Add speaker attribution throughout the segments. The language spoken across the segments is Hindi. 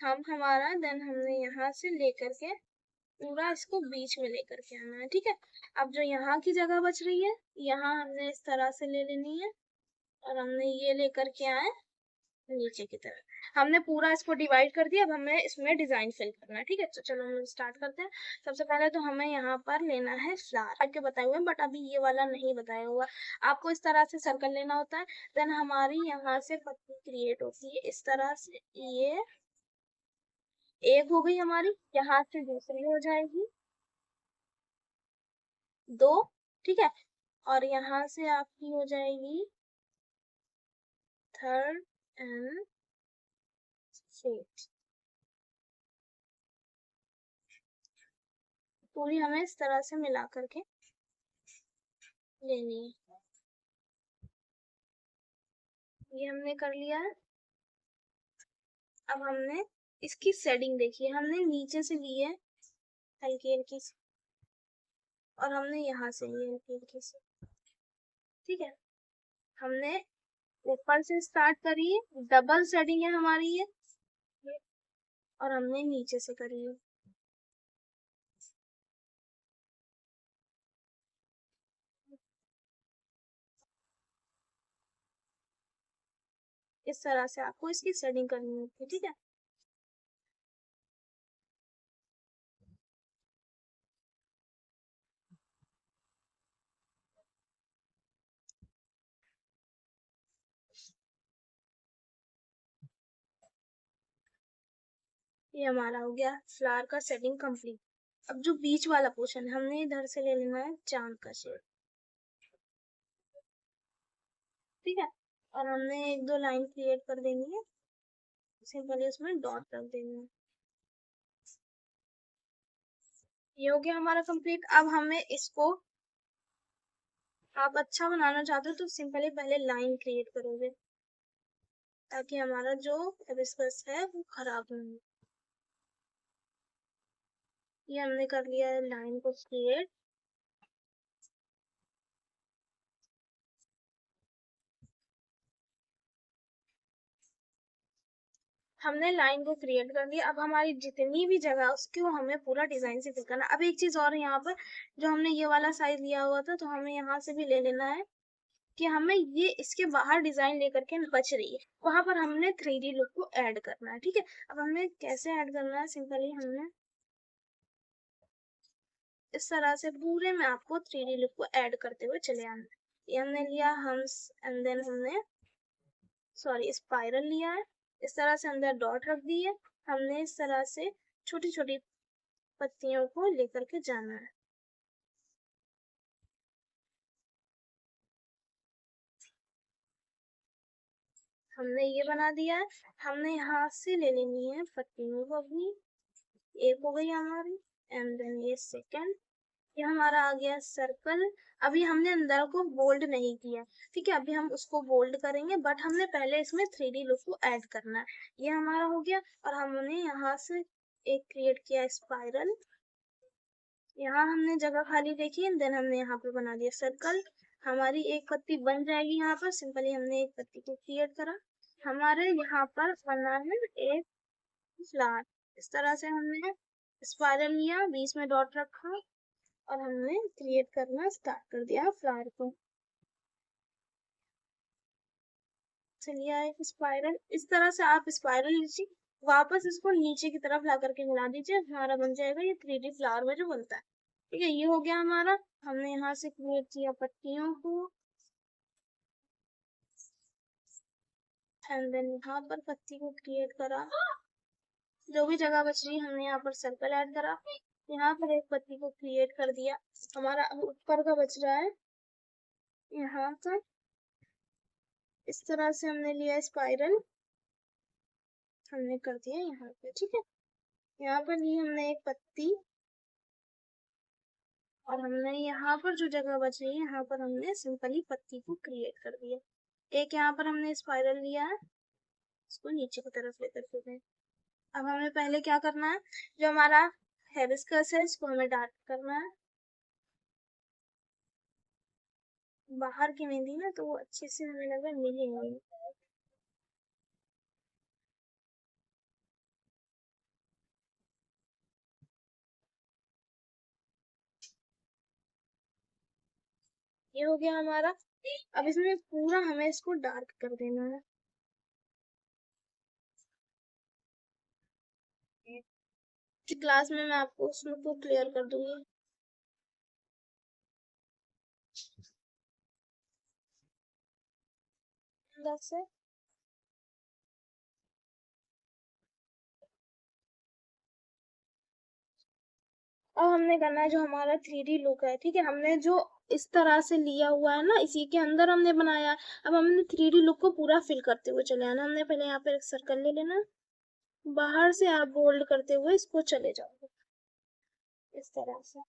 Speaker 1: हम हमारा देन हमने यहाँ से लेकर के पूरा इसको बीच में लेकर के आना है, ठीक है। अब जो यहाँ की जगह बच रही है, यहाँ हमने इस तरह से ले लेनी है और हमने ये लेकर के आए नीचे की तरफ। हमने पूरा इसको डिवाइड कर दिया। अब हमें इसमें डिजाइन फिल करना है, ठीक है। तो चलो हम स्टार्ट करते हैं। सबसे पहले तो हमें यहाँ पर लेना है फ्लावर के बताए हुए, बट अभी ये वाला नहीं बताया हुआ। आपको इस तरह से सर्कल लेना होता है। देन हमारी यहाँ से पत्ती क्रिएट होती है इस तरह से। ये एक हो गई हमारी, यहाँ से दूसरी हो जाएगी 2, ठीक है। और यहाँ से आपकी हो जाएगी 3rd एंड 4th। पूरी हमें इस तरह से मिला करके लेनी है। ये हमने कर लिया है। अब हमने इसकी शेडिंग देखी है, हमने नीचे से ली है हल्की हल्की सी, और हमने यहाँ से ली है हल्की हल्की सी, ठीक है। हमने ऊपर से स्टार्ट करी है, डबल शेडिंग है हमारी ये, और हमने नीचे से करी है। इस तरह से आपको इसकी शेडिंग करनी होती है, ठीक है। ये हमारा हो गया फ्लावर का शेडिंग कंप्लीट। अब जो बीच वाला पोर्शन है, हमने इधर से ले लेना है चांद का शेप, ठीक है। और हमने 1-2 लाइन क्रिएट कर देनी है, सिंपली उसमें डॉट रख देनी है। ये हो गया हमारा कंप्लीट। अब हमें इसको, आप अच्छा बनाना चाहते हो तो सिंपली पहले लाइन क्रिएट करोगे, ताकि हमारा जो हिबिस्कस है वो खराब नहीं हो। ये हमने कर लिया है लाइन को क्रिएट। हमने लाइन को क्रिएट कर लिया। अब हमारी जितनी भी जगह उसको हमें पूरा डिजाइन से फिल करना। अब एक चीज और है यहाँ पर, जो हमने ये वाला साइज लिया हुआ था, तो हमें यहाँ से भी ले लेना है कि हमें ये इसके बाहर डिजाइन लेकर के बच रही है, वहां पर हमने 3D लुक को ऐड करना है, ठीक है। अब हमें कैसे ऐड करना है, सिंपली हमने इस तरह से पूरे में आपको 3D लुक को ऐड करते हुए चले आना है। ये हमने लिया हम्स, एंड देन हमने स्पाइरल लिया है, इस तरह से अंदर डॉट रख दी है। हमने इस तरह से छोटी छोटी पत्तियों को लेकर के जाना है। हमने ये बना दिया है। हमने यहाँ से ले लेनी है पत्तियों को अपनी, एक हो गई हमारी, एंड देन ये सेकंड। ये हमारा आ गया सर्कल। अभी हमने अंदर को बोल्ड नहीं किया, ठीक है। अभी हम उसको बोल्ड करेंगे, बट हमने पहले इसमें 3D लुक को ऐड करना है। ये हमारा हो गया। और हमने यहाँ से एक क्रिएट किया स्पाइरल, यहाँ हमने जगह खाली देखी, देन हमने यहाँ पे बना दिया सर्कल। हमारी एक पत्ती बन जाएगी यहाँ पर, सिंपली हमने एक पत्ती को क्रिएट करा। हमारे यहाँ पर बना है एक फ्लावर। इस तरह से हमने स्पाइरल लिया, बीच में डॉट रखा, और हमने क्रिएट करना स्टार्ट कर दिया फ्लावर को। चलिए एक स्पाइरल, इस तरह से आप स्पाइरल लीजिए, वापस इसको नीचे की तरफ ला करके मिला दीजिए, हमारा बन जाएगा ये 3D फ्लावर में जो बनता है, ठीक है। ये हो गया हमारा। हमने यहाँ से क्रिएट किया पत्तियों को, एंड देन यहाँ पर पत्ती को क्रिएट करा। जो भी जगह बच रही है हमने यहाँ पर सर्कल ऐड करा, यहाँ पर एक पत्ती को क्रिएट कर दिया। हमारा ऊपर का बच रहा है यहाँ पर, इस तरह से हमने लिया स्पाइरल, हमने कर दिया यहाँ पे, ठीक है। यहाँ पर ली हमने एक पत्ती, और हमने यहाँ पर जो जगह बच रही है यहाँ पर हमने सिंपली पत्ती को क्रिएट कर दिया। एक यहाँ पर हमने स्पाइरल लिया है, इसको नीचे की तरफ लेकर के गए। अब हमें पहले क्या करना है, जो हमारा हिबिस्कस है इसको हमें डार्क करना है। बाहर की मेहंदी ना तो वो अच्छे से हमें लगा मिली नहीं। ये हो गया हमारा। अब इसमें पूरा हमें इसको डार्क कर देना है। क्लास में मैं आपको उसमें को क्लियर कर दूंगी। That's it। अब हमने करना है जो हमारा 3D लुक है, ठीक है, हमने जो इस तरह से लिया हुआ है ना, इसी के अंदर हमने बनाया। अब हमने 3D लुक को पूरा फिल करते हुए चले आना। हमने पहले यहाँ पे एक सर्कल ले लेना, बाहर से आप बोल्ड करते हुए इसको चले जाओगे इस तरह से।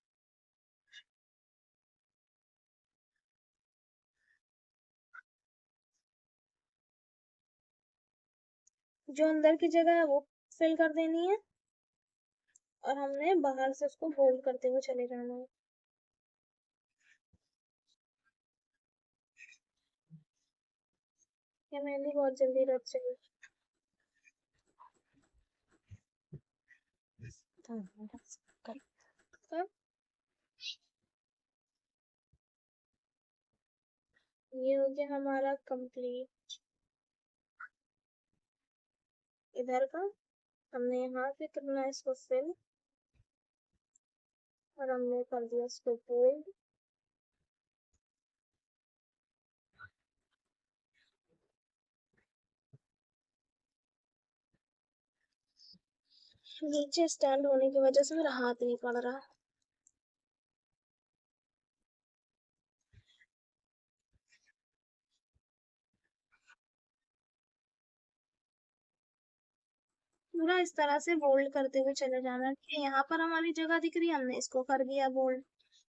Speaker 1: जो अंदर की जगह है वो फिल कर देनी है, और हमने बाहर से उसको बोल्ड करते हुए चले जाना है। ये मेहंदी बहुत जल्दी रच जाएगी। तो ये हो गया हमारा कंप्लीट। इधर का हमने यहाँ पे करना है इसको फिल, और हमने कर दिया इसको बोल्ड। नीचे स्टैंड होने की वजह से मेरा हाथ नहीं पड़ रहा। पूरा इस तरह से बोल्ड करते हुए चले जाना। ठीक है, यहाँ पर हमारी जगह दिख रही है, हमने इसको कर दिया बोल्ड।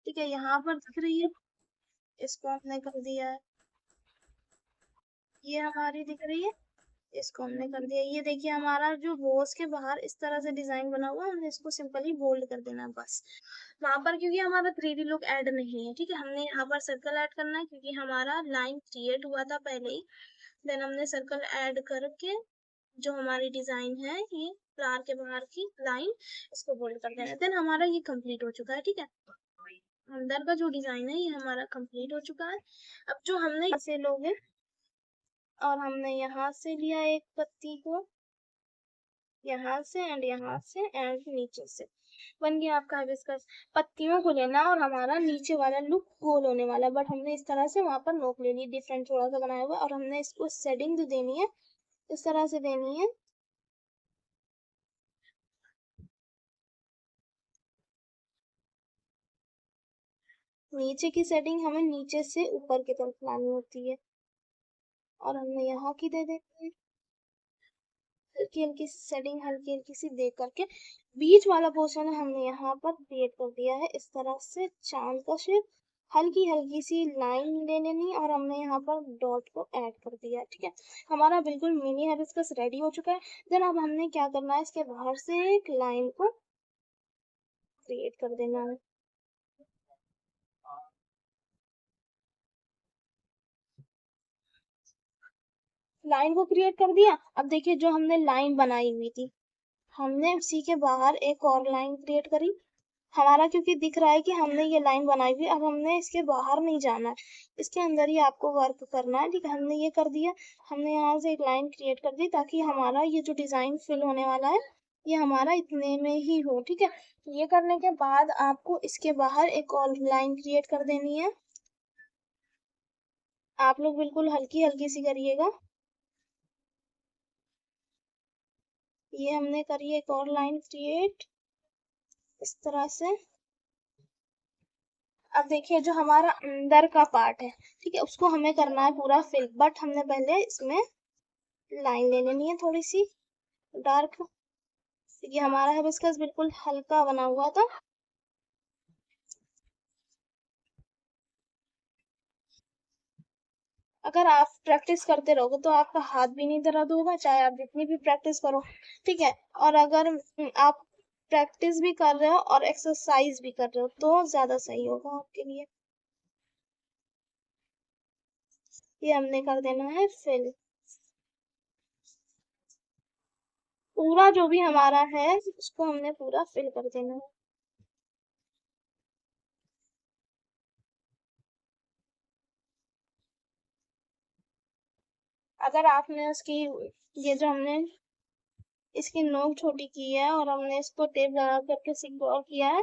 Speaker 1: ठीक है, यहाँ पर दिख रही है, इसको हमने कर दिया है। ये हमारी दिख रही है, इसको हमने कर दिया। ये देखिए हमारा जो रोज के बाहर इस तरह से डिजाइन बना हुआ है, हमने इसको सिंपली बोल्ड कर देना है बस। वहां पर क्योंकि हमारा 3D लुक ऐड नहीं है, ठीक है, हमने यहाँ पर सर्कल ऐड करना है क्योंकि हमारा लाइन क्रिएट हुआ था पहले ही। देन हमने सर्कल ऐड करके जो हमारी डिजाइन है, ये फ्लावर के बाहर की लाइन, इसको बोल्ड कर देना। देन हमारा ये कंप्लीट हो चुका है। ठीक है, अंदर का जो डिजाइन है ये हमारा कंप्लीट हो चुका है। अब जो हमने इसे लोगे, और हमने यहाँ से लिया एक पत्ती को, यहाँ से एंड यहाँ से एंड नीचे से, बन गया आपका हिबिस्कस। पत्तियों को लेना और हमारा नीचे वाला लुक गोल होने वाला, बट हमने इस तरह से वहां पर नोक ले ली, डिफरेंट थोड़ा सा बनाया हुआ, और हमने इसको शेडिंग जो देनी है इस तरह से देनी है। नीचे की सेटिंग हमें नीचे से ऊपर की तरफ लानी होती है, और हमने यहाँ की दे देनी है हल्की हल्की सी सेटिंग, हल्की हल्की सी दे करके। बीच वाला पोर्शन हमने यहाँ पर क्रिएट कर दिया है इस तरह से चांद का शेप। हल्की हल्की सी लाइन ले लेनी, और हमने यहाँ पर डॉट को ऐड कर दिया। ठीक है, हमारा बिल्कुल मिनी हिबिस्कस रेडी हो चुका है। देन अब हमने क्या करना है, इसके बाहर से एक लाइन को क्रिएट कर देना है। लाइन को क्रिएट कर दिया। अब देखिए जो हमने लाइन बनाई हुई थी, हमने उसी के बाहर एक और लाइन क्रिएट करी। हमारा क्योंकि दिख रहा है कि हमने ये लाइन बनाई हुई, अब हमने इसके बाहर नहीं जाना है, इसके अंदर ही आपको वर्क करना है। ठीक है, हमने ये कर दिया। हमने यहाँ से एक लाइन क्रिएट कर दी ताकि हमारा ये जो डिजाइन फिल होने वाला है ये हमारा इतने में ही हो। ठीक है, ये करने के बाद आपको इसके बाहर एक और लाइन क्रिएट कर देनी है। आप लोग बिल्कुल हल्की हल्की सी करिएगा। ये हमने करी एक और लाइन क्रिएट इस तरह से। अब देखिए जो हमारा अंदर का पार्ट है, ठीक है, उसको हमें करना है पूरा फिल, बट हमने पहले इसमें लाइन ले लेनी है थोड़ी सी डार्क। ये हमारा हिबिस्कस बिल्कुल हल्का बना हुआ था। अगर आप प्रैक्टिस करते रहोगे तो आपका हाथ भी नहीं दर्द होगा, चाहे आप जितनी भी प्रैक्टिस करो। ठीक है, और अगर आप प्रैक्टिस भी कर रहे हो और एक्सरसाइज भी कर रहे हो तो ज्यादा सही होगा आपके लिए। ये हमने कर देना है फिल। पूरा जो भी हमारा है उसको हमने पूरा फिल कर देना है। अगर आपने उसकी ये जो हमने इसकी नोक छोटी की है और हमने इसको टेप लगा करके सिक्योर किया है,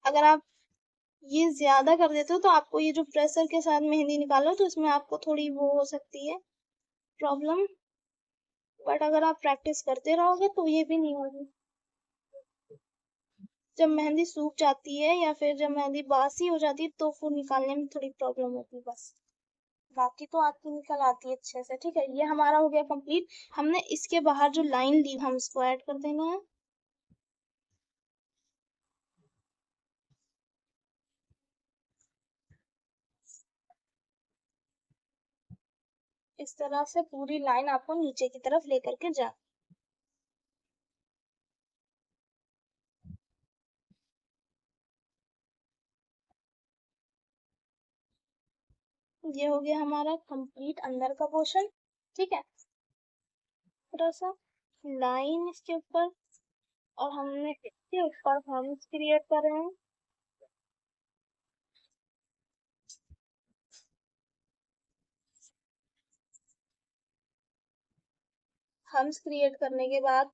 Speaker 1: अगर आप ये ज्यादा कर देते हो तो आपको ये जो प्रेशर के साथ मेहंदी निकालो तो इसमें आपको थोड़ी वो हो सकती है प्रॉब्लम, बट अगर आप प्रैक्टिस करते रहोगे तो ये भी नहीं होगी। जब मेहंदी सूख जाती है या फिर जब मेहंदी बासी हो जाती है तो फिर निकालने में थोड़ी प्रॉब्लम होती है बस, बाकी तो आपकी निकल आती है अच्छे से। ठीक है, ये हमारा हो गया कंप्लीट। हमने इसके बाहर जो लाइन ली हम इसको ऐड कर देना है। इस तरह से पूरी लाइन आपको नीचे की तरफ लेकर के जा। ये हो गया हमारा कंप्लीट अंदर का पोर्शन। ठीक है, थोड़ा सा लाइन इसके ऊपर और हमने इसके ऊपर हम्स क्रिएट कर रहे हैं। हम्स क्रिएट करने के बाद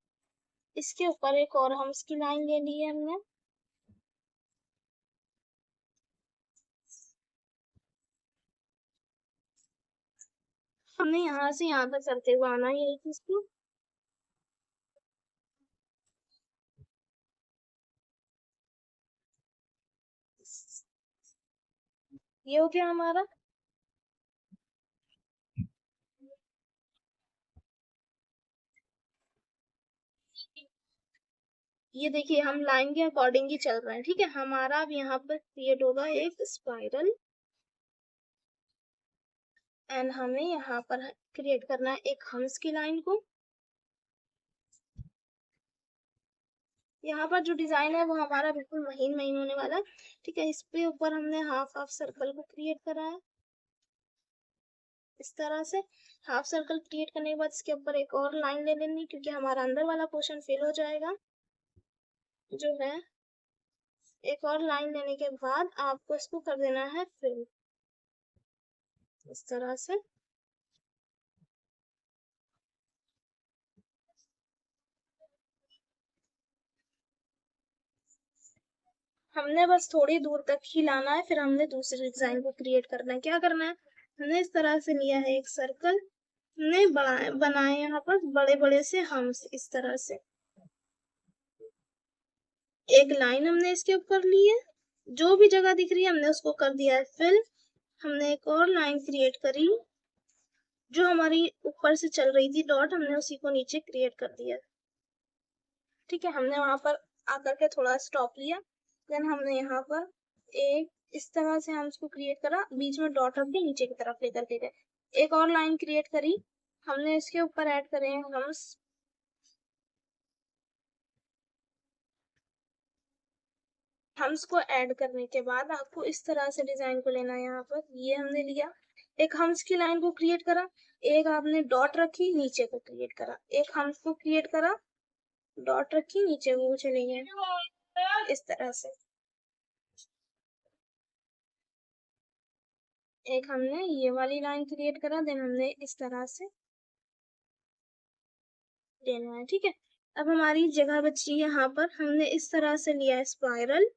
Speaker 1: इसके ऊपर एक और हम्स की लाइन ले ली है हमने। हमने यहाँ से यहाँ तक करते हुए आना है यही चीज को। ये हो गया हमारा। ये देखिए हम लाइन के अकॉर्डिंग ही चल रहे हैं। ठीक है, हमारा अब यहाँ पर क्रिएट होगा एक स्पाइरल एंड हमें यहाँ पर क्रिएट करना है एक हंस की लाइन को। यहाँ पर जो डिजाइन है वो हमारा बिल्कुल महीन महीन होने वाला है। ठीक है, इस पे ऊपर हमने हाफ हाफ सर्कल को क्रिएट करा है इस तरह से। हाफ सर्कल क्रिएट करने के बाद इसके ऊपर एक और लाइन ले लेनी क्योंकि हमारा अंदर वाला पोर्शन फिल हो जाएगा जो है। एक और लाइन लेने के बाद आपको इसको कर देना है फिल इस तरह से। हमने बस थोड़ी दूर तक ही लाना है, फिर हमने दूसरे डिजाइन को क्रिएट करना है। क्या करना है, हमने इस तरह से लिया है एक सर्कल, हमने बनाए यहाँ पर बड़े बड़े से हम्स इस तरह से। एक लाइन हमने इसके ऊपर ली है, जो भी जगह दिख रही है हमने उसको कर दिया है फिल। हमने एक और लाइन क्रिएट करी जो हमारी ऊपर से चल रही थी डॉट, हमने उसी को नीचे क्रिएट कर दिया। ठीक है, हमने वहां पर आकर के थोड़ा स्टॉप लिया, देन हमने यहाँ पर एक इस तरह से हम इसको क्रिएट करा, बीच में डॉट रख के नीचे की तरफ लेकर के गए। एक और लाइन क्रिएट करी, हमने इसके ऊपर ऐड करे हैं हम्स। हम्स को ऐड करने के बाद आपको इस तरह से डिजाइन को लेना है। यहाँ पर ये हमने लिया, एक हम्स की लाइन को क्रिएट करा, एक आपने डॉट रखी नीचे को क्रिएट करा, एक हम्स को क्रिएट करा, डॉट रखी नीचे को चले गए इस तरह से। एक हमने ये वाली लाइन क्रिएट करा, देन हमने इस तरह से लेना है। ठीक है, अब हमारी जगह बची है यहाँ पर, हमने इस तरह से लिया है स्पाइरल,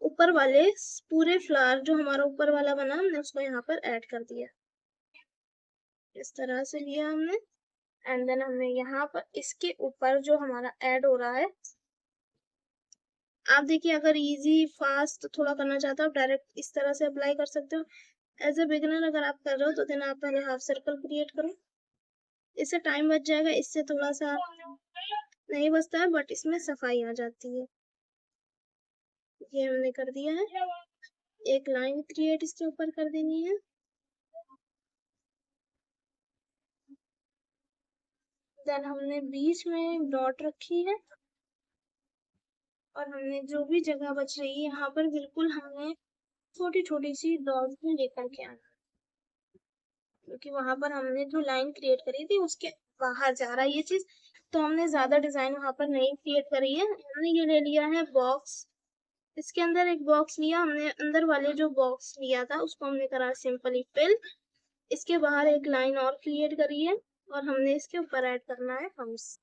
Speaker 1: ऊपर वाले पूरे फ्लावर जो हमारा ऊपर वाला बना हमने उसको यहाँ पर ऐड कर दिया इस तरह से लिया हमने। एंड देन हमने यहाँ पर इसके ऊपर जो हमारा ऐड हो रहा है, आप देखिए अगर इजी फास्ट थोड़ा करना चाहते हो डायरेक्ट इस तरह से अप्लाई कर सकते हो। एज ए बिगिनर अगर आप कर रहे हो तो देन आप पहले हाफ सर्कल क्रिएट करो, इससे टाइम बच जाएगा, इससे थोड़ा सा नहीं बचता है बट इसमें सफाई आ जाती है। ये हमने कर दिया है, एक लाइन क्रिएट इसके ऊपर कर देनी है। देन हमने बीच में डॉट रखी है और हमने जो भी जगह बच रही है यहाँ पर बिल्कुल हमने छोटी छोटी सी डॉट भी लेकर के आना, क्योंकि वहां पर हमने जो लाइन क्रिएट करी थी उसके बाहर जा रहा है ये चीज, तो हमने ज्यादा डिजाइन वहां पर नहीं क्रिएट करी है। हमने ये ले लिया है बॉक्स, इसके अंदर एक बॉक्स लिया हमने, अंदर वाले जो बॉक्स लिया था उसको हमने करा सिंपली फिल। इसके बाहर एक लाइन और क्रिएट करी है और हमने इसके ऊपर ऐड करना है हम्स।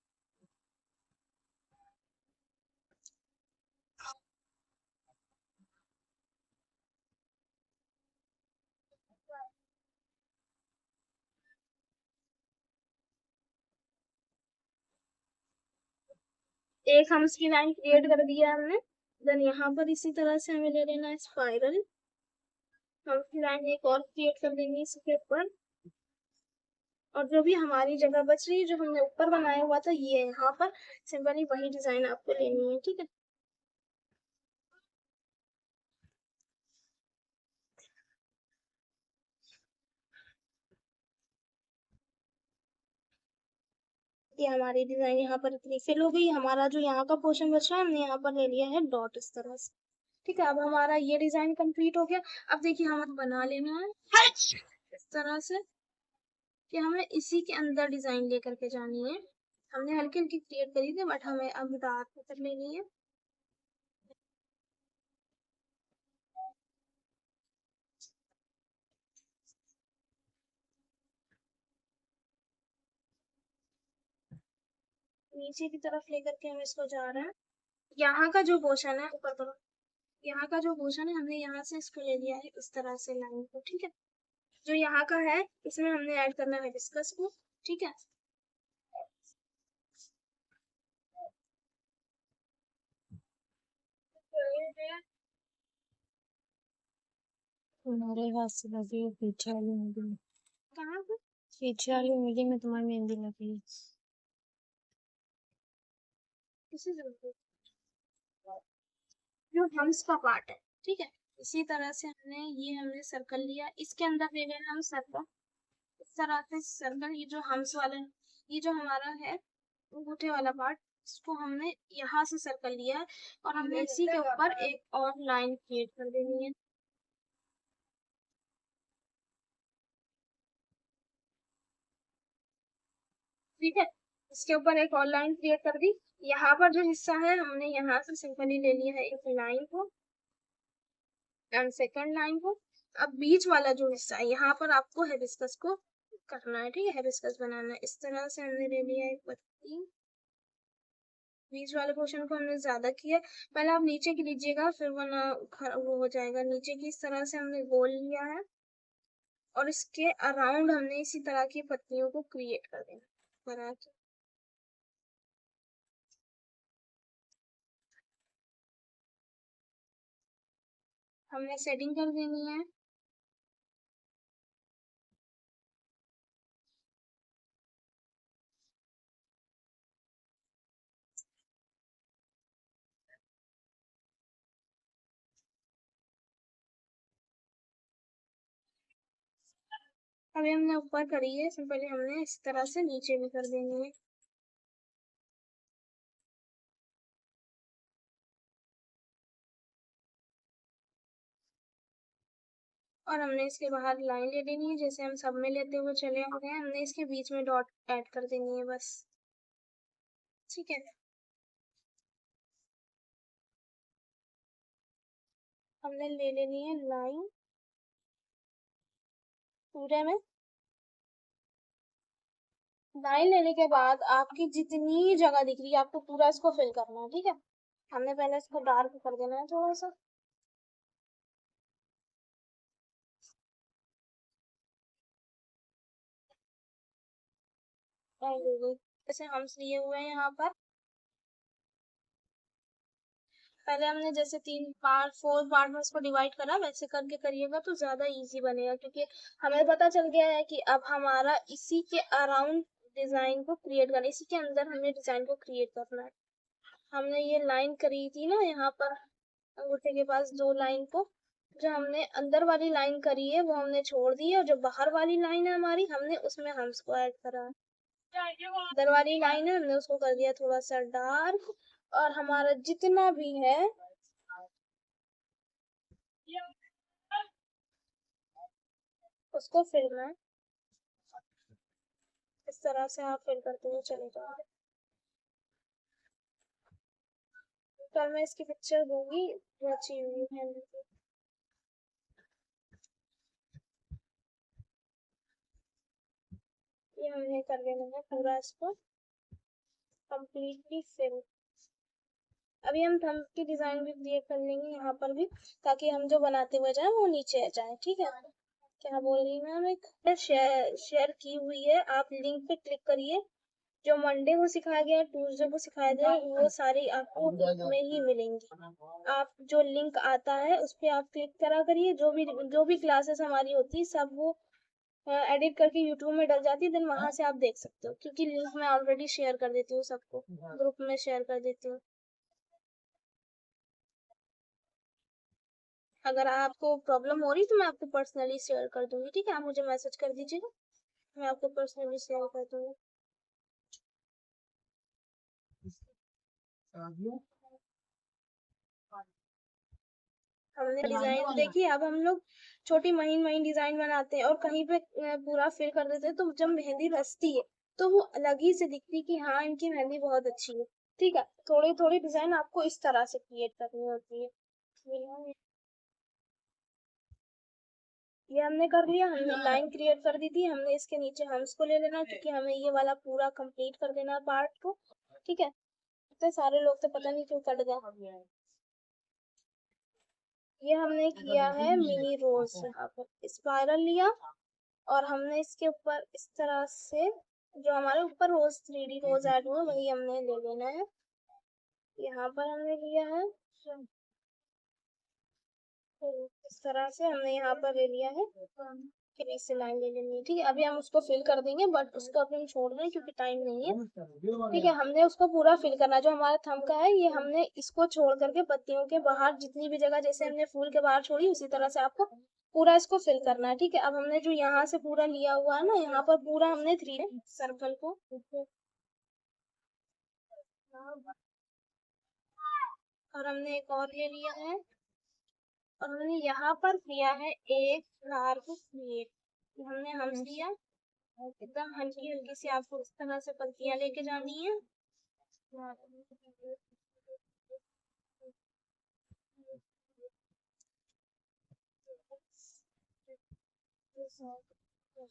Speaker 1: एक हम्स की लाइन क्रिएट कर दिया हमने। देन यहाँ पर इसी तरह से हमें ले लेना है स्पाइरल। हम्स की लाइन एक और क्रिएट कर देंगे इसके ऊपर। और जो भी हमारी जगह बच रही है जो हमने ऊपर बनाया हुआ था ये यहाँ पर सिंपली वही डिजाइन आपको लेनी है, ठीक है। ये हमारी डिजाइन यहाँ पर इतनी फिल हो गई। हमारा जो यहाँ का पोर्शन बचा है हमने यहाँ पर ले लिया है डॉट इस तरह से, ठीक है। अब हमारा ये डिजाइन कंप्लीट हो गया। अब देखिए हमें बना लेना है इस तरह से कि हमें इसी के अंदर डिजाइन लेकर के जानी है। हमने हल्की हल्की क्रिएट करी थी बट हमें अब डार्क कर लेनी है। नीचे की तरफ लेकर के हम इसको जा रहे हैं। यहाँ का जो पोर्शन है ऊपर तरफ, यहाँ का जो पोर्शन है हमने यहाँ से इसको ले लिया है इस तरह से लाइन को, ठीक है। जो यहाँ का है इसमें हमने ऐड करना है हिबिस्कस को, ठीक है।
Speaker 2: तुम्हारे हाथ से लगी है पीछे वाली मेहंदी में।
Speaker 1: कहाँ पे?
Speaker 2: पीछे वाली मेहंदी में तुम्हारी मेहंदी लगी है।
Speaker 1: किसी जरूरत जो हम्स का पार्ट है, ठीक है। इसी तरह से हमने सर्कल लिया, इसके अंदर ले लेना हम सर्कल इस तरह से सर्कल। ये जो हम्स वाला है, ये जो हमारा है अंगूठे वाला पार्ट, इसको हमने यहाँ से सर्कल लिया है और हमने इसी के ऊपर एक और लाइन क्रिएट कर देनी है, ठीक है। इसके ऊपर एक और लाइन क्रिएट कर दी। यहाँ पर जो हिस्सा है हमने यहाँ से सिंपली ले लिया है एक लाइन को एंड सेकंड लाइन को। अब बीच वाला जो हिस्सा है यहाँ पर आपको हिबिस्कस को करना है, ठीक है। हिबिस्कस बनाना है। इस तरह से हमने ले लिया एक पत्ती। बीच वाले पोर्शन को हमने ज्यादा किया, पहले आप नीचे की लीजिएगा फिर वो हो जाएगा। नीचे की इस तरह से हमने गोल लिया है और इसके अराउंड हमने इसी तरह की पत्तियों को क्रिएट कर देना बना के। हमने सेटिंग कर देनी है। अभी हमने ऊपर करी है, सिंपली हमने इस तरह से नीचे भी कर देनी है। और हमने इसके बाहर लाइन ले लेनी है जैसे हम सब में लेते हुए चले आ गए हैं। हमने इसके बीच में डॉट ऐड कर देनी है बस, ठीक है। हमने ले लेनी है लाइन पूरे में। लाइन लेने के बाद आपकी जितनी जगह दिख रही है आपको पूरा इसको फिल करना है, ठीक है। हमने पहले इसको डार्क कर देना है थोड़ा सा। जैसे हम लिए हुए हैं यहाँ पर, पहले हमने जैसे 4 पार्ट में इसको डिवाइड करा वैसे करके करिएगा तो ज्यादा इजी बनेगा, क्योंकि हमें पता चल गया है कि अब हमारा इसी के अराउंड डिजाइन को क्रिएट करना है, इसी के अंदर हमें डिजाइन को क्रिएट करना है। हमने ये लाइन करी थी ना यहाँ पर अंगूठे के पास 2 लाइन को, जो हमने अंदर वाली लाइन करी है वो हमने छोड़ दी है और जो बाहर वाली लाइन है हमारी हमने उसमें हम इसको ऐड करा है। अंदर वाली लाइन है हमने उसको कर दिया थोड़ा सा डार्क और हमारा जितना भी है उसको फिल में इस तरह से आप फिल करते हुए चले जाओगे। कल मैं इसकी पिक्चर दूंगी जो अच्छी हुई है। ये हमने कर लेना है पूरा इसको कंप्लीटली फिल। अभी हम थंब की डिजाइन भी क्रिएट कर लेंगे यहाँ पर भी, ताकि हम जो बनाते हुए जाए वो नीचे आ जाए। ठीक है, क्या बोल रही हूँ, हम एक शेयर की हुई है, आप लिंक पे क्लिक करिए। जो मंडे को सिखाया गया, ट्यूसडे को सिखाया गया, वो सारी आपको में ही मिलेंगी। आप जो लिंक आता है उस पर आप क्लिक करा करिए। जो भी क्लासेस हमारी होती है सब वो एडिट करके यूट्यूब में डल जाती है, देन वहां से आप देख सकते हो, क्योंकि लिंक मैं ऑलरेडी शेयर कर देती हूँ सबको, ग्रुप में शेयर कर देती हूँ। अगर आपको प्रॉब्लम हो रही तो मैं आपको पर्सनली शेयर कर दूंगी। ठीक है, आप मुझे मैसेज कर दीजिएगा, मैं आपको पर्सनली शेयर कर दूंगी। हमने डिजाइन देखी। अब हम लोग छोटी महीन महीन डिजाइन बनाते हैं और कहीं पे पूरा फिल कर देते हैं, तो जब मेहंदी रचती है तो वो अलग ही से दिखती है कि हाँ इनकी मेहंदी बहुत अच्छी है। ठीक है, थोड़ी थोड़ी डिजाइन आपको इस तरह से क्रिएट करनी होती है। ये हमने कर लिया, हमने लाइन क्रिएट कर दी थी, हमने इसके नीचे हम्स को ले लेना है, क्योंकि हमें ये वाला पूरा कंप्लीट कर देना है पार्ट को। ठीक है, इतने सारे लोग तो पता नहीं क्यों कट गया। ये हमने किया है मिनी रोज, यहाँ पर स्पाइरल लिया और हमने इसके ऊपर इस तरह से जो हमारे ऊपर रोज 3D रोज ऐड हुआ वही हमने ले लेना है। यहाँ पर हमने लिया है, इस तरह से हमने यहाँ पर ले लिया है, फिर इससे लाइन ले लेनी है। ठीक है, अभी हम उसको फिल कर देंगे, बट उसको अभी हम छोड़ रहे हैं क्योंकि टाइम नहीं है। ठीक है, हमने उसको पूरा फिल करना है। जो हमारा थंब का है ये हमने इसको छोड़ करके पत्तियों के बाहर जितनी भी जगह जैसे हमने फूल के बाहर छोड़ी, उसी तरह से आपको पूरा इसको फिल करना है। ठीक है, अब हमने जो यहाँ से पूरा लिया हुआ है ना, यहाँ पर पूरा हमने 3 सर्कल को, और हमने एक और ले लिया है और हमने यहाँ पर किया है एक फ्लावर को क्रिएट। हमने हम्स लिया, एकदम हल्की हल्की सी आपको इस तरह से पत्तियां लेके जानी है।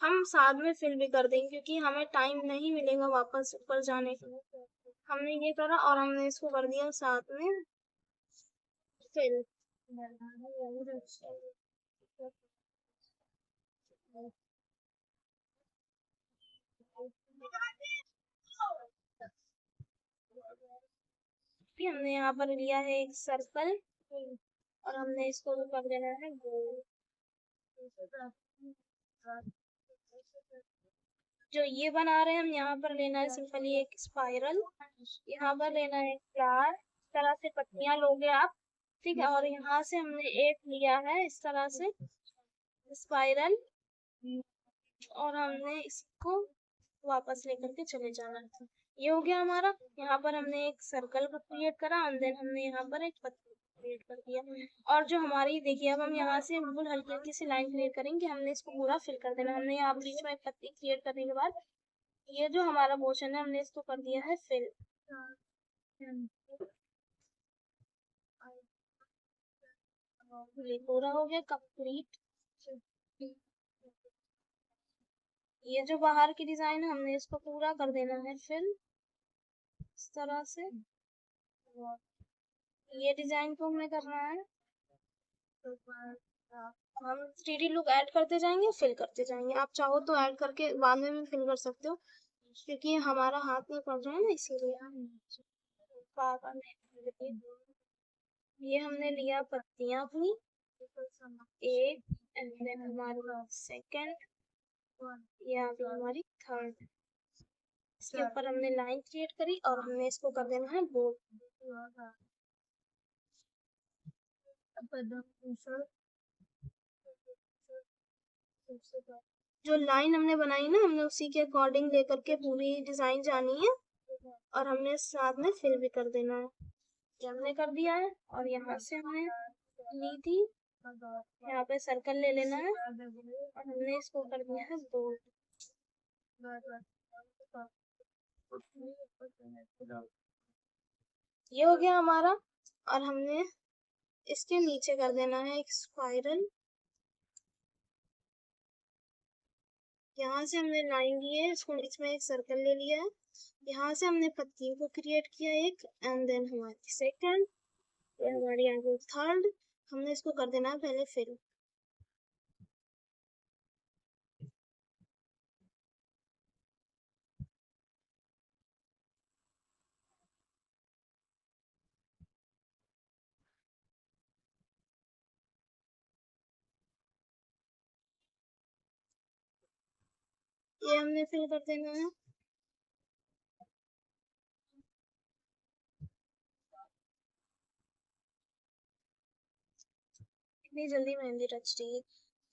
Speaker 1: हम साथ में फिल भी कर देंगे क्योंकि हमें टाइम नहीं मिलेगा वापस ऊपर जाने का। हमने ये करा और हमने इसको कर दिया साथ में फिल। फिर हमने यहाँ पर लिया है एक सर्कल और हमने इसको भी कर देना है गोल। जो ये बना रहे हैं हम, यहाँ पर लेना है सिंपली एक स्पाइरल, यहाँ पर लेना है फ्लावर, इस तरह से पत्तियां लोगे आप। ठीक है, और यहाँ से हमने एक लिया है इस तरह से स्पाइरल और हमने इसको वापस लेकर के चले जाना है। ये हो गया हमारा। यहाँ पर हमने एक सर्कल को क्रिएट करा और देन हमने यहाँ पर एक पत्ती क्रिएट कर दिया। और जो हमारी देखिए, अब हम यहाँ से बिल्कुल हल्की हल्की सी लाइन क्रिएट करेंगे, हमने इसको पूरा फिल कर देना। हमने यहाँ बीच में एक पत्ती क्रिएट करने के बाद ये जो हमारा पोर्शन है हमने इसको कर दिया है फिल। ये पूरा हो गया कंप्लीट। ये जो बाहर की डिजाइन है हमने इसको पूरा कर देना है फिल इस तरह से। ये डिजाइन को हमें करना है, हम 3D लुक ऐड करते जाएंगे, फिल करते जाएंगे। आप चाहो तो ऐड करके बाद में भी फिल कर सकते हो, क्योंकि हमारा हाथ नहीं पड़ रहा है ना, इसीलिए। ये हमने लिया पत्तियां अपनी, एक एंड देन हमारी सेकंड, ये आ गई हमारी थर्ड। इसके ऊपर हमने लाइन क्रिएट करी और हमने इसको कर देना है बोल्ड। जो लाइन हमने बनाई ना, हमने उसी के अकॉर्डिंग लेकर के पूरी डिजाइन जानी है और हमने साथ में फिल भी कर देना है। ये हमने कर दिया है और यहाँ से हमने ली थी, यहाँ पे सर्कल ले लेना है और हमने इसको कर दिया है बोल्ड। ये हो गया हमारा। और हमने इसके नीचे कर देना है एक स्पाइरल, यहाँ से हमने लाइन ली है, इसको इसमें एक सर्कल ले लिया है। यहाँ से हमने पत्तियों को क्रिएट किया एक, एंड देन हमारी सेकंड, ये हमारी आ गई थर्ड। हमने इसको कर देना है पहले फिल। ये हमने फिल कर देना है। इतनी जल्दी मेहंदी रच रही है।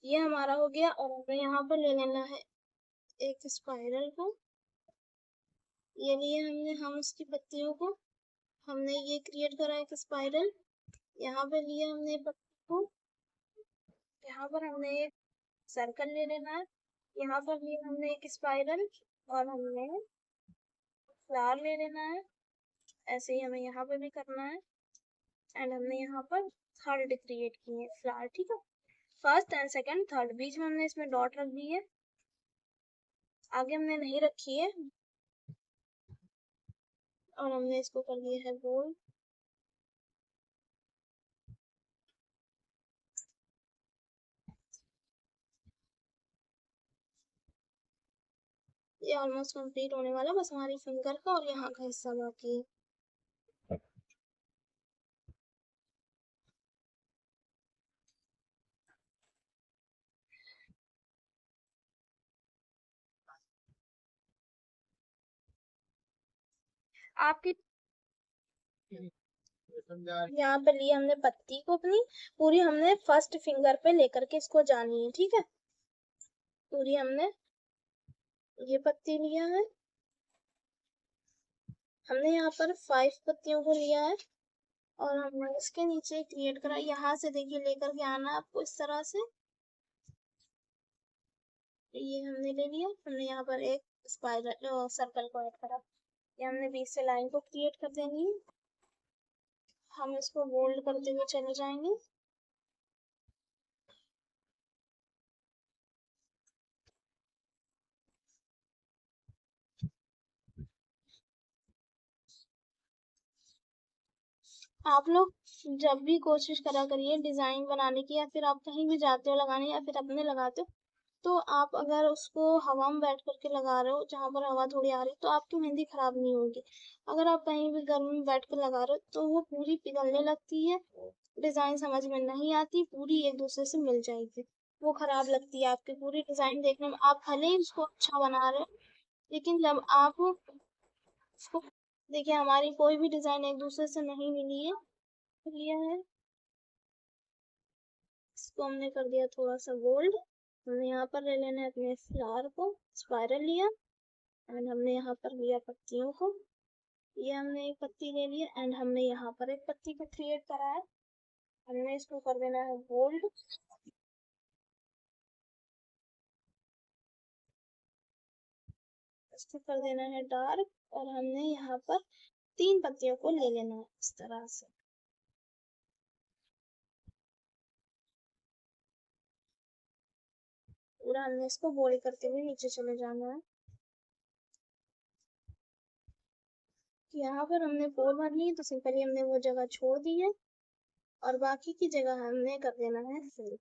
Speaker 1: ये हमारा हो गया, और हमें यहाँ पर ले लेना है एक स्पाइरल को। ये लिए हमने हम उसकी पत्तियों को, हमने ये क्रिएट करा एक स्पाइरल। यहाँ पे लिया हमने पत्ती को, यहाँ पर हमने एक सर्कल ले लेना है। यहाँ पर लिया हमने एक स्पाइरल, और हमने फ्लावर ले लेना है। ऐसे ही हमें यहाँ पे भी करना है। एंड हमने यहाँ पर थर्ड क्रिएट किए हैं फ्लावर, ठीक है। फर्स्ट एंड सेकंड थर्ड, बीच में हमने इसमें डॉट रख दी है, आगे हमने नहीं रखी है। और हमने इसको कर दिया है गोल। ये ऑलमोस्ट कंप्लीट होने वाला, बस हमारी फिंगर का और यहाँ का हिस्सा बाकी है। आपकी यहाँ पे लिए हमने पत्ती को अपनी पूरी, हमने फर्स्ट फिंगर पे लेकर के इसको जानी है, ठीक है। पूरी हमने ये पत्ती लिया है, हमने यहाँ पर 5 पत्तियों को लिया है, और हमने इसके नीचे क्रिएट करा। यहाँ से देखिए लेकर के आना है आपको इस तरह से। ये हमने ले लिया, हमने यहाँ पर एक स्पाइरल सर्कल को ऐड करा। ये हमने बीच से लाइन को क्रिएट कर देनी है। हम इसको बोल्ड करते हुए चले जाएंगे। आप लोग जब भी कोशिश करा करिए डिजाइन बनाने की, या फिर आप कहीं भी जाते हो लगाने, या फिर अपने लगाते हो, तो आप अगर उसको हवा में बैठ करके लगा रहे हो, जहाँ पर हवा थोड़ी आ रही है, तो आपकी मेहंदी खराब नहीं होगी। अगर आप कहीं भी गर्मी में बैठ कर लगा रहे हो तो वो पूरी पिघलने लगती है, डिजाइन समझ में नहीं आती, पूरी एक दूसरे से मिल जाएगी, वो खराब लगती है आपकी पूरी डिजाइन देखने में। आप भले ही उसको अच्छा बना रहे हो, लेकिन जब आप उसको देखिए, हमारी कोई भी डिजाइन एक दूसरे से नहीं मिली है, लिया है। इसको हमने कर दिया थोड़ा सा गोल्ड। हमने यहाँ पर ले लेना है अपने फ्लावर को, स्पाइरल लिया, एंड हमने यहाँ पर लिया पत्तियों को। ये हमने एक पत्ती ले लिया, एंड हमने यहाँ पर एक पत्ती को क्रिएट करा है, हमने इसको कर देना है गोल्ड। इसको कर देना है डार्क, और हमने यहाँ पर 3 पत्तियों को ले लेना है इस तरह से। पूरा हमने इसको बोल्ड करते हुए नीचे चले जाना है। यहाँ पर हमने 4 भरनी है, तो सिंपली हमने वो जगह छोड़ दी है, और बाकी की जगह हमने कर देना है फिल।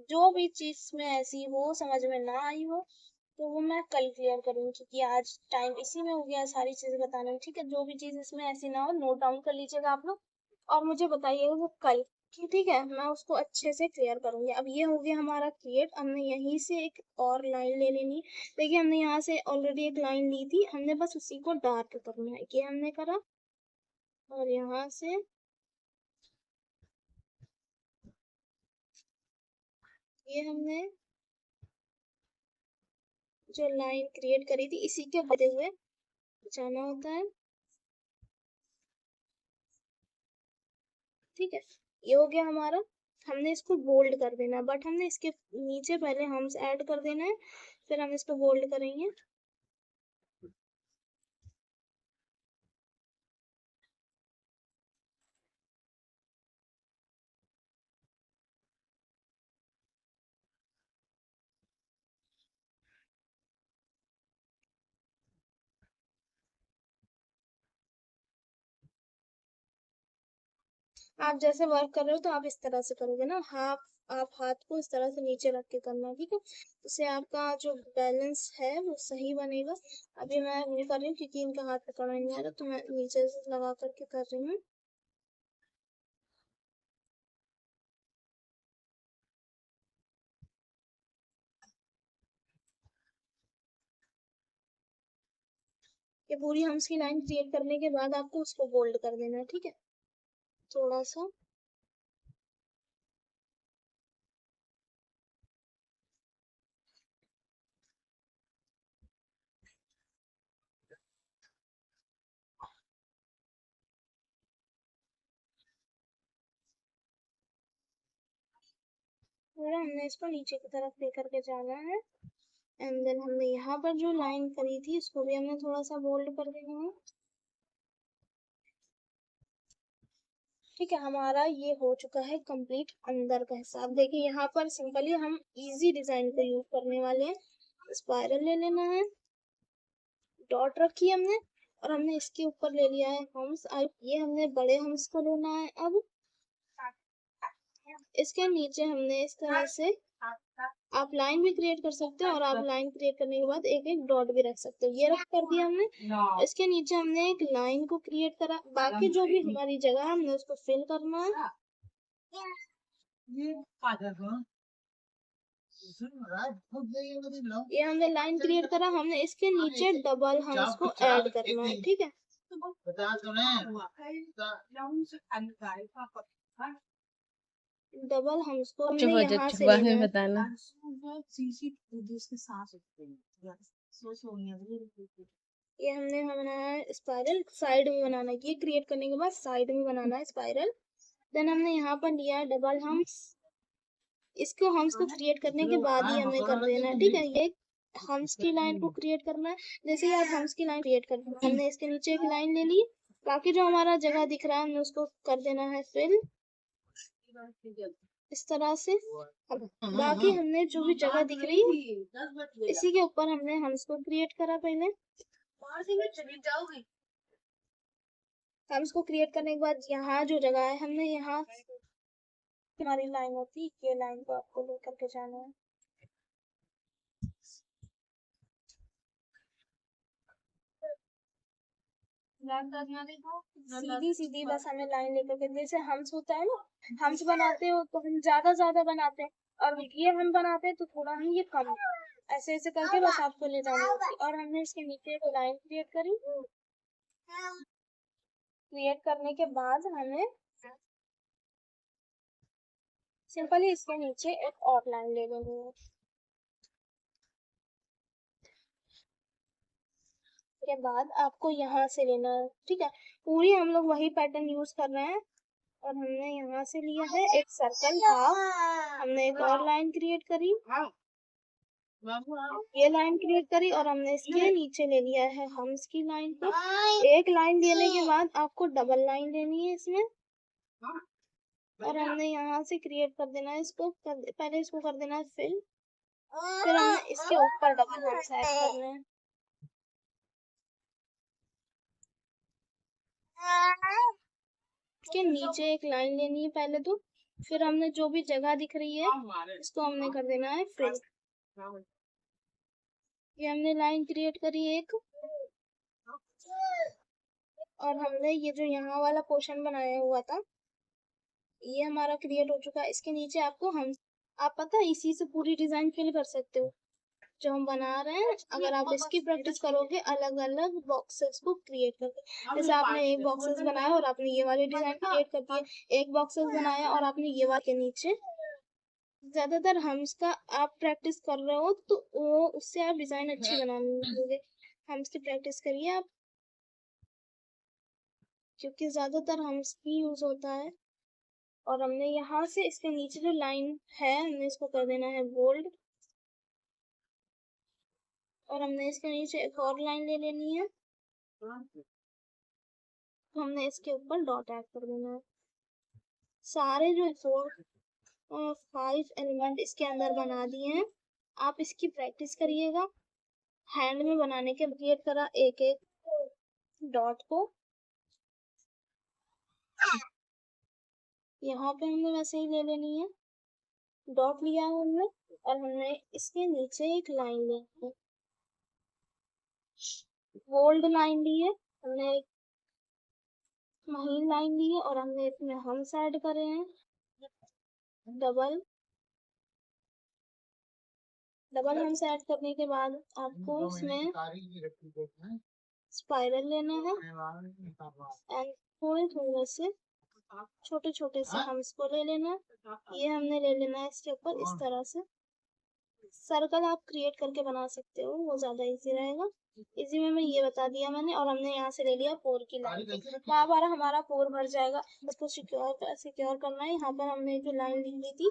Speaker 1: जो भी चीज में ऐसी हो समझ में ना आई हो, तो वो मैं कल क्लियर करूंगी, क्योंकि आज टाइम इसी में हो गया सारी चीजें बताने में, ठीक है। जो भी चीज इसमें ऐसी ना हो, नोट डाउन कर लीजिएगा आप लोग, और मुझे बताइएगा वो कल कि, ठीक है, मैं उसको अच्छे से क्लियर करूंगी। अब ये हो गया हमारा क्रिएट। हमने यहीं से एक और लाइन ले लेनी। देखिए, हमने यहाँ से ऑलरेडी एक लाइन ली थी, हमने बस उसी को डार्क करना है, ये हमने करा। और यहाँ से ये हमने जो लाइन क्रिएट करी थी, इसी के होते हुए जाना होता है, ठीक है। ये हो गया हमारा। हमने इसको बोल्ड कर देना है, बट हमने इसके नीचे पहले हम ऐड कर देना है, फिर हम इसको बोल्ड करेंगे। आप जैसे वर्क कर रहे हो तो आप इस तरह से करोगे ना, आप हाथ को इस तरह से नीचे रख के करना, ठीक है। उससे आपका जो बैलेंस है वो सही बनेगा। अभी मैं नहीं कर रही हूँ क्योंकि इनका हाथ पकड़ना नहीं आ रहा, तो मैं नीचे से लगा करके कर रही हूँ। ये पूरी हम्स की लाइन क्रिएट करने के बाद आपको उसको बोल्ड कर देना है, ठीक है, थोड़ा सा। पूरा हमने इसको नीचे की तरफ लेकर के जाना है। एंड देन हमने यहाँ पर जो लाइन करी थी उसको भी हमने थोड़ा सा बोल्ड कर देना है, ठीक है। हमारा ये हो चुका है कंप्लीट अंदर का हिस्सा। अब देखिए यहाँ पर सिंपली हम इजी डिजाइन को यूज करने वाले हैं। स्पाइरल ले लेना है, डॉट रखी है हमने, और हमने इसके ऊपर ले लिया है हम्स। ये हमने बड़े हम्स को लेना है। अब इसके नीचे हमने इस तरह से, आप लाइन भी क्रिएट कर सकते हो और आप लाइन क्रिएट करने के बाद एक एक डॉट भी रख सकते हो। ये रख कर दिया हमने। इसके नीचे हमने एक लाइन को क्रिएट करा, बाकी जो भी हमारी जगह है हमने उसको फिल करना है। ये हमने लाइन क्रिएट करा, हमने इसके नीचे डबल हम्स को ऐड करना है, ठीक है। डबल हम्स को हमने यहाँ से लेना है।
Speaker 2: बताना।
Speaker 1: ये हमने बनाया है स्पाइरल, साइड में बनाना है। ये क्रिएट करने के बाद साइड में बनाना है स्पाइरल। देन हमने यहाँ पर लिया है डबल हम्स। इसको हम्स को क्रिएट करने के बाद ही हमें कर देना है, ठीक है। ये हम्स की लाइन को क्रिएट करना है। जैसे ही आप हम्स की लाइन क्रिएट कर, हमने इसके नीचे एक लाइन ले ली। बाकी जो हमारा जगह दिख रहा है हमने उसको कर देना है फिल, इस तरह से। अब बाकी हमने जो भी जगह दिख रही है इसी के ऊपर हमने हम्स को क्रिएट करा पहले। हम्स को क्रिएट करने के बाद यहाँ जो जगह है हमने यहाँ हमारी लाइन होती है, ये लाइन को आपको लेकर के जाना है। सीधी सीधी बस हमें लाइन लेकर के, जैसे हम्स होता है ना, हम्स बनाते हो तो हम ज्यादा ज्यादा बनाते हैं, और ये हम बनाते हैं तो थोड़ा ही ये कम, ऐसे ऐसे करके बस आपको ले जाना होती है। और हमने इसके नीचे एक लाइन क्रिएट करी। क्रिएट करने के बाद हमें सिंपली इसके नीचे एक और लाइन ले लेनी है। के बाद आपको यहाँ से लेना है, ठीक है। पूरी हम लोग वही पैटर्न यूज कर रहे हैं। और हमने यहाँ से लिया है एक सर्कल हाफ, हमने एक और लाइन क्रिएट करी, ये लाइन क्रिएट करी, और हमने इसके नीचे ले लिया है हम्स की लाइन को। एक लाइन लेने के बाद आपको डबल लाइन लेनी है इसमें, और हमने यहाँ से क्रिएट कर देना है इसको, पहले इसको कर देना है फिर हमने इसके ऊपर डबल हम्स ऐड करने हैं। इसके नीचे एक लाइन लेनी है पहले तो, फिर हमने जो भी जगह दिख रही है इसको हमने कर देना है फिल। ये हमने लाइन क्रिएट करी एक, और हमने ये जो यहाँ वाला पोर्शन बनाया हुआ था ये हमारा क्रिएट हो चुका है। इसके नीचे आपको हम, आप पता है इसी से पूरी डिजाइन फिल कर सकते हो जो हम बना रहे हैं। अगर आप इसकी प्रैक्टिस करोगे अलग अलग बॉक्सेस को क्रिएट करके, जैसे आपने एक बॉक्सेस बनाया और आपने ये वाली डिजाइन क्रिएट कर दी है, एक बॉक्सेस बनाया और आपने ये वाले के नीचे, ज्यादातर हम्स का आप प्रैक्टिस कर रहे हो तो वो उससे आप डिजाइन अच्छी बनाने लगोगे। हम्स की प्रैक्टिस करिए आप, क्योंकि ज्यादातर हम्स ही यूज होता है। और हमने यहाँ से इसके नीचे जो लाइन है हमने इसको कर देना है बोल्ड, और हमने इसके नीचे एक और लाइन ले लेनी है, तो हमने इसके ऊपर डॉट ऐड कर देना है। सारे जो 5 एलिमेंट इसके अंदर बना दिए हैं। आप इसकी प्रैक्टिस करिएगा। हैंड में बनाने के क्रिएट करा एक एक डॉट को, यहाँ पे हमने वैसे ही ले लेनी है, डॉट लिया है हमने, और हमने इसके नीचे एक लाइन ली है, बोल्ड लाइन ली है, हमने एक महीन लाइन ली है, और हमने इसमें हम्स ऐड करे हैं, डबल हम्स ऐड करने के बाद आपको उसमें स्पाइरल लेना है, एंड थोड़े थोड़े से छोटे छोटे से हम्स को ले लेना है। ये हमने ले लेना है इसके ऊपर इस तरह से। सर्कल आप क्रिएट करके बना सकते हो, वो ज्यादा इजी रहेगा। इसी में मैं ये बता दिया मैंने, और हमने यहाँ से ले लिया पोर की लाइन, बार बार हमारा पोर भर जाएगा, उसको सिक्योर करना है। यहाँ पर हमने जो लाइन लिख ली थी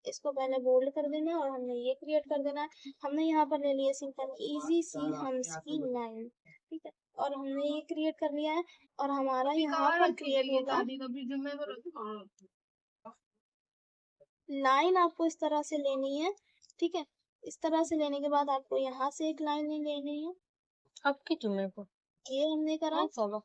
Speaker 1: इसको पहले बोल्ड कर देना है, और हमने ये क्रिएट कर देना है। हमने यहाँ पर ले लिया सिंपल इजी सी हम्स की लाइन, ठीक है, और हमने ये क्रिएट कर लिया है, और हमारा यहाँ पर क्रिएट होगा लाइन। आपको इस तरह से लेनी है, ठीक है, इस तरह से लेने के बाद आपको यहाँ से एक लाइन लेनी है।
Speaker 2: आपके जुम्मे को
Speaker 1: ये हमने करा,
Speaker 2: चलो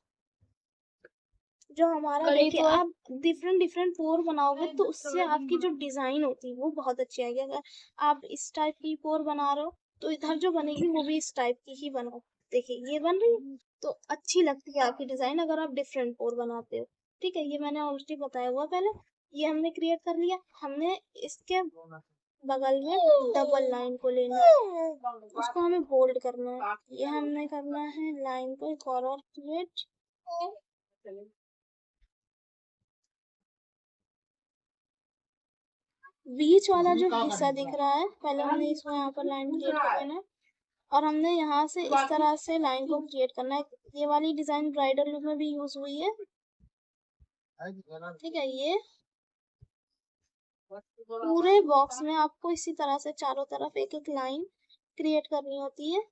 Speaker 1: जो हमारा देखिए आप डिफरेंट पोर बनाओगे तो उससे आपकी जो डिजाइन होती है वो बहुत अच्छी आएगी। अगर आप इस टाइप की पोर बना रहे हो तो इधर जो बनेगी वो भी इस टाइप की ही बनाओ। देखिए ये बन रही है तो अच्छी लगती है आपकी डिजाइन अगर आप डिफरेंट पोर बनाते हो, ठीक है। ये मैंने ऑलरेडी बताया हुआ पहले। ये हमने क्रिएट कर लिया, हमने इसके बगल में डबल लाइन को लेना है, उसको हमें बोल्ड करना है। ये हमने करना है लाइन को एक और क्रिएट, बीच वाला जो हिस्सा दिख रहा है पहले हमने इसको यहाँ पर लाइन क्रिएट कर लेना है, और हमने यहाँ से इस तरह से लाइन को क्रिएट करना है। ये वाली डिजाइन ब्राइडल लुक में भी यूज हुई है, ठीक है। ये पूरे बॉक्स में आपको इसी तरह से चारों तरफ एक एक लाइन क्रिएट करनी होती है।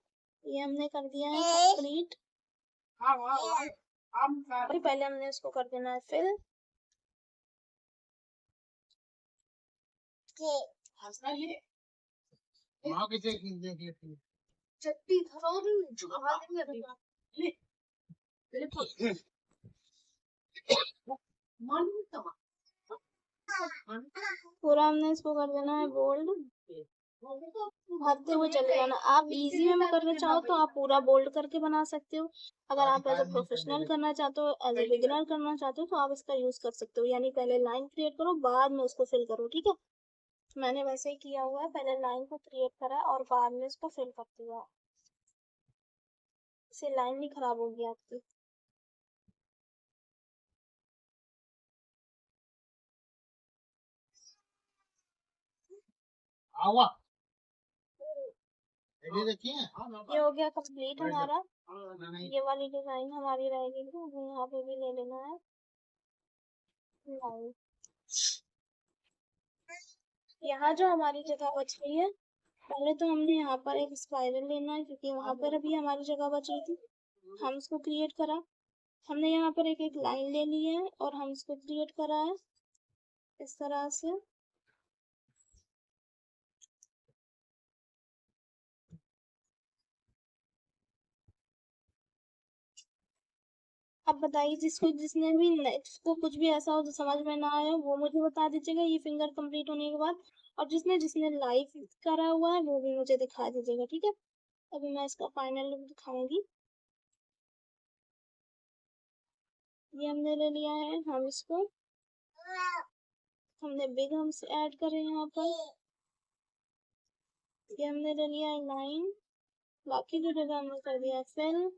Speaker 1: ये हमने कर दिया है कंप्लीट। पहले हमने इसको कर देना है फिल। पूरा हमने इसको कर देना है बोल्ड, भरते हुए चले जाना। आप इजी में करना चाहो तो आप पूरा बोल्ड करके बना सकते हो। अगर आप एज ए प्रोफेशनल करना चाहते हो, एज ए बिगिनर करना चाहते हो तो आप इसका यूज कर सकते हो, यानी पहले लाइन क्रिएट करो बाद में उसको फिल करो, ठीक है। मैंने वैसे ही किया हुआ है, पहले लाइन को क्रिएट करा और बाद में इसको फिल कर दिया, इससे लाइन नहीं खराब होगी आपकी। ये हो गया कंप्लीट हमारा। ये वाली डिजाइन हमारी रहेगी तो यहाँ पे भी ले लेना है लाइन। यहाँ जो हमारी जगह बच रही है, पहले तो हमने यहाँ पर एक स्पाइरल लेना है क्योंकि वहां पर अभी हमारी जगह बच रही थी। हम इसको क्रिएट करा, हमने यहाँ पर एक एक लाइन ले ली है और हम इसको क्रिएट करा है इस तरह से। अब बताइए जिसने भी जिसको कुछ भी ऐसा हो जो समझ में ना आए वो मुझे बता दीजिएगा ये फिंगर कंप्लीट होने के बाद, और जिसने जिसने लाइव करा हुआ है वो भी मुझे दिखा दीजिएगा, ठीक है। अभी मैं इसका फाइनल लुक दिखाऊंगी। ये हमने ले लिया है, हम इसको हमने बिग हम्स ऐड करे यहाँ पर। ये हमने ले लिया है लाइन, बाकी जो जगह हमने कर दिया है फिल।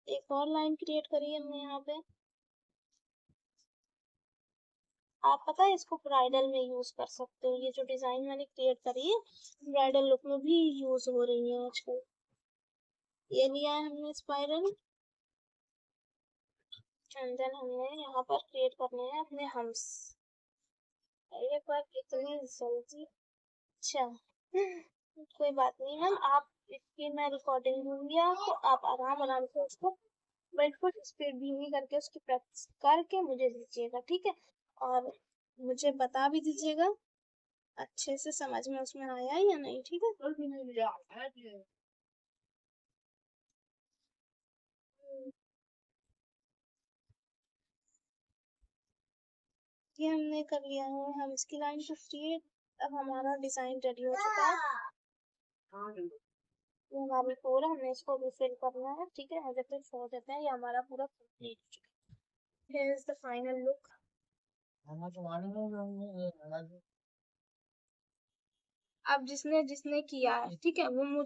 Speaker 1: एक और लाइन क्रिएट करी है हमने यहाँ पे। आप पता है इसको ब्राइडल में यूज कर सकते हो, ये जो डिजाइन मैंने क्रिएट करी है ब्राइडल लुक में भी यूज हो रही है आजकल। ये लिया है हमने स्पाइरल, एंड देन हमने यहाँ पर क्रिएट करने हैं अपने हम्स। ये पर इतनी जल्दी, अच्छा कोई बात नहीं मैम, आप इसकी मैं रिकॉर्डिंग दूंगी आपको, आप आराम से उसको बिल्कुल स्पीड धीमी करके उसकी प्रैक्टिस करके मुझे दीजिएगा, ठीक है। और मुझे बता भी दीजिएगा अच्छे से समझ में उसमें आया या नहीं, ठीक है। ये हमने कर लिया है, हम इसकी लाइन 58। अब हमारा डिजाइन रेडी हो चुका है। ये हमारी फोर है, हमने इसको भी फिल करना है। ठीक है, जब तक छोड़ देते हैं, ये हमारा पूरा कंप्लीट हो चुका है। Here is the final look। अब जिसने जिसने किया है, ठीक है, वो मुझे